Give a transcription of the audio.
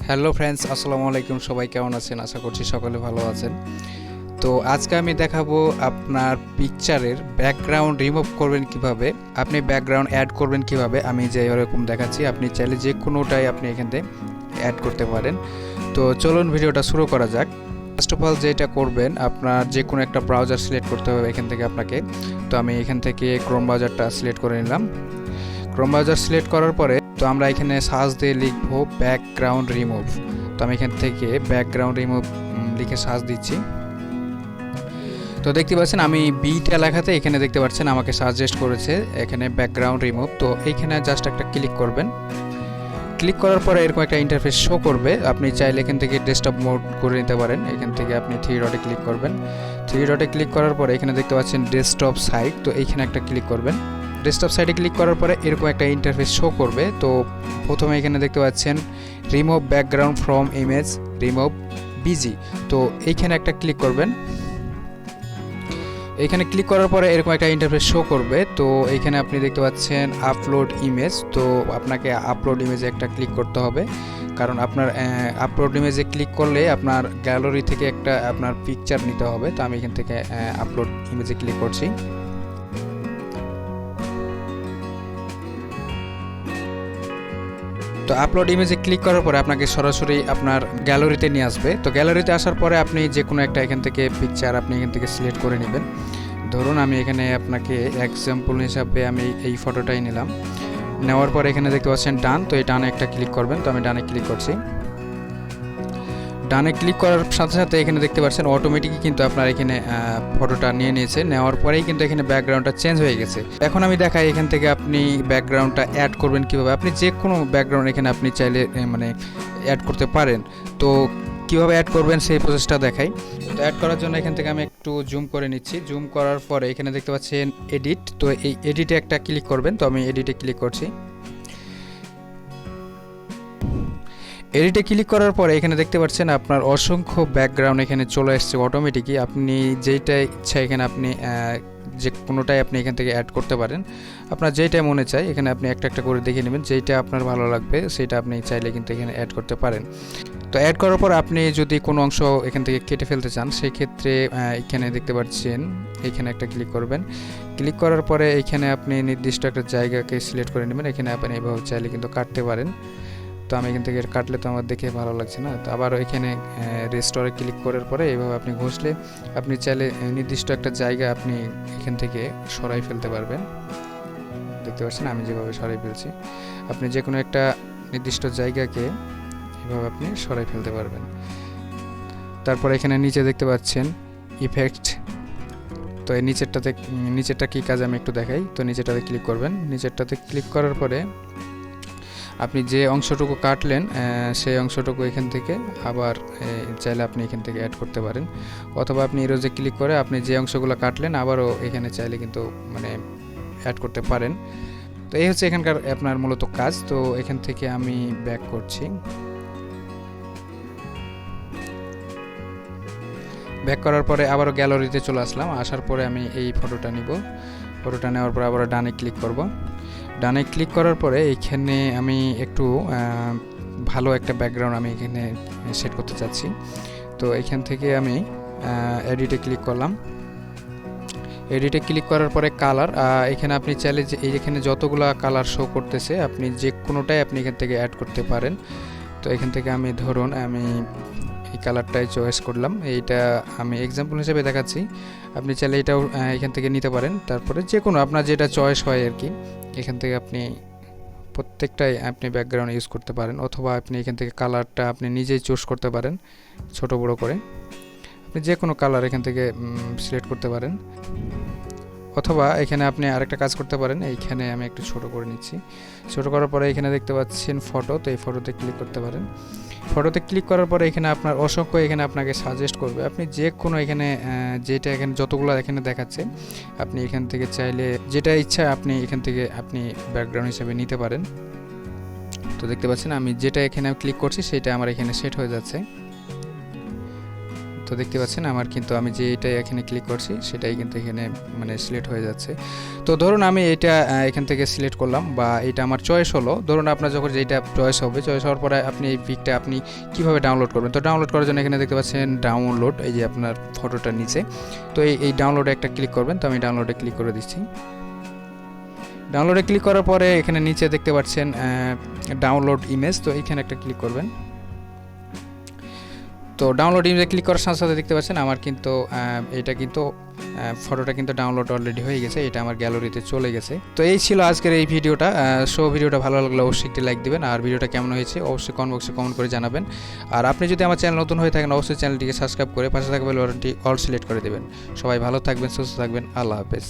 Hello friends, আসসালামু আলাইকুম। সবাই কেমন আছেন? আশা করছি সকলে ভালো আছেন। তো আজকে আমি দেখাবো আপনার পিকচারের ব্যাকগ্রাউন্ড রিমুভ করবেন কিভাবে, আপনি ব্যাকগ্রাউন্ড অ্যাড করবেন কিভাবে। আমি যে এরকম দেখাচ্ছি, আপনি চাইলে যে কোনোটাই আপনি এখান থেকে অ্যাড করতে পারেন। তো চলুন ভিডিওটা শুরু করা যাক। ফার্স্ট অফ অল যেটা করবেন, আপনার যে কোনো একটা ব্রাউজার সিলেক্ট করতে হবে এখান থেকে আপনাকে। তো আমি এখান থেকে ক্রোম ব্রাউজারটা সিলেক্ট করে নিলাম। ক্রোম ব্রাউজার সিলেক্ট করার পরে তো আমরা এখানে সার্চ দিয়ে লিখবো ব্যাকগ্রাউন্ড রিমুভ। তো আমি এখান থেকে ব্যাকগ্রাউন্ড রিমুভ লিখে সার্চ দিচ্ছি। তো দেখতে পাচ্ছেন আমি বিটা লেখাতে এখানে দেখতে পাচ্ছেন আমাকে সাজেস্ট করেছে এখানে ব্যাকগ্রাউন্ড রিমুভ। তো এইখানে জাস্ট একটা ক্লিক করবেন। ক্লিক করার পরে এরকম একটা ইন্টারফেস শো করবে। আপনি চাইলে এখান থেকে ডেস্কটপ মোড করে নিতে পারেন। এখান থেকে আপনি থ্রি ডটে ক্লিক করবেন। থ্রি ডটে ক্লিক করার পরে এখানে দেখতে পাচ্ছেন ডেস্কটপ সাইট। তো এইখানে একটা ক্লিক করবেন। ডেস্কটপ সাইটে ক্লিক করার পরে এরকম একটা ইন্টারফেস শো করবে। তো প্রথমে এখানে দেখতে পাচ্ছেন remove background from image, remove busy. তো এইখানে একটা ক্লিক করবেন। এখানে ক্লিক করার পরে এরকম একটা ইন্টারফেস শো করবে। তো এখানে আপনি দেখতে পাচ্ছেন আপলোড ইমেজ। তো আপনাকে আপলোড ইমেজে একটা ক্লিক করতে হবে, কারণ আপনার আপলোড ইমেজে ক্লিক করলে আপনার গ্যালারি থেকে একটা আপনার পিকচার নিতে হবে। তো আমি এখান থেকে আপলোড ইমেজে ক্লিক করছি। তো আপলোড ইমেজে ক্লিক করার পরে আপনাকে সরাসরি আপনার গ্যালারিতে নিয়ে আসবে। তো গ্যালারিতে আসার পরে আপনি যে কোনো একটা এখান থেকে পিকচার আপনি এখান থেকে সিলেক্ট করে নেবেন। ধরুন আমি এখানে আপনাকে এক্সাম্পল হিসাবে আমি এই ফটোটাই নিলাম। নেওয়ার পরে এখানে দেখতে পাচ্ছেন ডান। তো এই ডানে একটা ক্লিক করবেন। তো আমি ডানে ক্লিক করছি। ডানে ক্লিক করার সাথে সাথে এখানে দেখতে পাচ্ছেন অটোমেটিকই কিন্তু আপনার এখানে ফটোটা নিয়ে নিয়েছে। নেওয়ার পরেই কিন্তু এখানে ব্যাকগ্রাউন্ডটা চেঞ্জ হয়ে গেছে। এখন আমি দেখাই এখান থেকে আপনি ব্যাকগ্রাউন্ডটা অ্যাড করবেন কিভাবে। আপনি যে কোনো ব্যাকগ্রাউন্ড এখানে আপনি চাইলে মানে অ্যাড করতে পারেন। তো কিভাবে অ্যাড করবেন সেই প্রসেসটা দেখাই। তো অ্যাড করার জন্য এখান থেকে আমি একটু জুম করে নিচ্ছি। জুম করার পরে এখানে দেখতে পাচ্ছেন এডিট। তো এই এডিটে একটা ক্লিক করবেন। তো আমি এডিটে ক্লিক করছি। এডিটে ক্লিক করার পরে এখানে দেখতে পাচ্ছেন আপনার অসংখ্য ব্যাকগ্রাউন্ড এখানে চলে আসছে অটোমেটিকই। আপনি যেইটা ইচ্ছা এখানে আপনি যে কোনোটাই আপনি এখান থেকে অ্যাড করতে পারেন। আপনার যেইটা মনে চায় এখানে আপনি একটা একটা করে দেখে নেবেন, যেইটা আপনার ভালো লাগবে সেটা আপনি চাইলে কিন্তু এখানে অ্যাড করতে পারেন। তো অ্যাড করার পর আপনি যদি কোনো অংশ এখান থেকে কেটে ফেলতে চান সেই ক্ষেত্রে এখানে দেখতে পাচ্ছেন এখানে একটা ক্লিক করবেন। ক্লিক করার পরে এখানে আপনি নির্দিষ্ট একটা জায়গাকে সিলেক্ট করে নেবেন। এখানে আপনি এভাবে চাইলে কিন্তু কাটতে পারেন। তো আমি এখান থেকে কাটলে তো আমার দেখে ভালো লাগছে না। তো আবার এখানে রেস্টোরে ক্লিক করার পরে এইভাবে আপনি ঘষলে আপনি চাইলে নির্দিষ্ট একটা জায়গা আপনি এখান থেকে সরাই ফেলতে পারবেন। দেখতে পাচ্ছেন আমি যেভাবে সরাই ফেলছি। আপনি যে কোনো একটা নির্দিষ্ট জায়গাকে এভাবে আপনি সরাই ফেলতে পারবেন। তারপর এখানে নিচে দেখতে পাচ্ছেন ইফেক্ট। তো এই নিচেরটা কী কাজ আমি একটু দেখাই। তো নিচেরটাতে ক্লিক করবেন। নিচেরটাতে ক্লিক করার পরে আপনি যে অংশটুকু কাটলেন সেই অংশটুকু এখান থেকে আবার চাইলে আপনি এখান থেকে অ্যাড করতে পারেন, অথবা আপনি ইরোজে ক্লিক করে আপনি যে অংশগুলো কাটলেন আবারও এখানে চাইলে কিন্তু মানে অ্যাড করতে পারেন। তো এই হচ্ছে এখানকার আপনার মূলত কাজ। তো এখান থেকে আমি ব্যাক করছি। ব্যাক করার পরে আবারও গ্যালারিতে চলে আসলাম। আসার পরে আমি এই ফটোটা নিব। ফটোটা নেওয়ার পরে আবারও ডানে ক্লিক করব। ডানে ক্লিক করার পরে এইখানে আমি একটু ভালো একটা ব্যাকগ্রাউন্ড আমি এখানে সেট করতে চাচ্ছি। তো এখান থেকে আমি এডিটে ক্লিক করলাম। এডিটে ক্লিক করার পরে কালার, এখানে আপনি চাইলে যে এইখানে যতগুলো কালার শো করতেছে আপনি যে কোনোটাই আপনি এখান থেকে অ্যাড করতে পারেন। তো এখান থেকে আমি ধরুন আমি এই কালারটাই চয়েস করলাম। এইটা আমি এক্সাম্পল হিসেবে দেখাচ্ছি, আপনি চাইলে এটাও এখান থেকে নিতে পারেন। তারপরে যে কোনো আপনার যেটা চয়েস হয় আর কি, এখান থেকে আপনি প্রত্যেকটাই আপনি ব্যাকগ্রাউন্ড ইউজ করতে পারেন, অথবা আপনি এখান থেকে কালারটা আপনি নিজেই চুজ করতে পারেন ছোট বড় করে। আপনি যে কোনো কালার এখান থেকে সিলেক্ট করতে পারেন, অথবা এখানে আপনি আরেকটা কাজ করতে পারেন। এইখানে আমি একটু ছোট করে নিচ্ছি। ছোট করার পরে এখানে দেখতে পাচ্ছেন ফটো। তো এই ফটোতে ক্লিক করতে পারেন। ফটোতে ক্লিক করার পরে এখানে আপনার অসংখ্য এখানে আপনাকে সাজেস্ট করবে। আপনি যে কোনো এখানে যেটা এখানে যতগুলো এখানে দেখাচ্ছে আপনি এখান থেকে চাইলে যেটা ইচ্ছা আপনি এখান থেকে আপনি ব্যাকগ্রাউন্ড হিসেবে নিতে পারেন। তো দেখতে পাচ্ছেন আমি যেটা এখানে ক্লিক করছি সেটা আমার এখানে সেট হয়ে যাচ্ছে। তো দেখতে পাচ্ছেন আমার কিন্তু আমি যে এটাই এখানে ক্লিক করছি সেটাই কিন্তু এখানে মানে সিলেক্ট হয়ে যাচ্ছে। তো ধরুন আমি এটা এখান থেকে সিলেক্ট করলাম বা এটা আমার চয়েস হলো। ধরুন আপনার যখন যেটা চয়েস হবে, চয়েস হওয়ার পরে আপনি এই পিকটা আপনি কীভাবে ডাউনলোড করবেন। তো ডাউনলোড করার জন্য এখানে দেখতে পাচ্ছেন ডাউনলোড, এই যে আপনার ফটোটার নিচে। তো এই ডাউনলোডে একটা ক্লিক করবেন। তো আমি ডাউনলোডে ক্লিক করে দিচ্ছি। ডাউনলোডে ক্লিক করার পরে এখানে নিচে দেখতে পাচ্ছেন ডাউনলোড ইমেজ, তো এখানে একটা ক্লিক করবেন। তো ডাউনলোড ইমেজে ক্লিক করার সাথে সাথে দেখতে পাচ্ছেন আমার কিন্তু এটা কিন্তু ফটোটা কিন্তু ডাউনলোড অলরেডি হয়ে গেছে, এটা আমার গ্যালারিতে চলে গেছে। তো এই ছিল আজকের এই ভিডিওটা। ভিডিওটা ভালো লাগলে অবশ্যই একটি লাইক দিবেন, আর ভিডিওটা কেমন হয়েছে অবশ্যই কমেন্ট বক্সে কমেন্ট করে জানাবেন। আর আপনি যদি আমার চ্যানেল নতুন হয়ে থাকেন অবশ্যই চ্যানেলটিকে সাবস্ক্রাইব করে পাশে থাকা বেল বাটনটি অল সিলেক্ট করে দেবেন। সবাই ভালো থাকবেন, সুস্থ থাকবেন, আল্লাহ হাফেজ।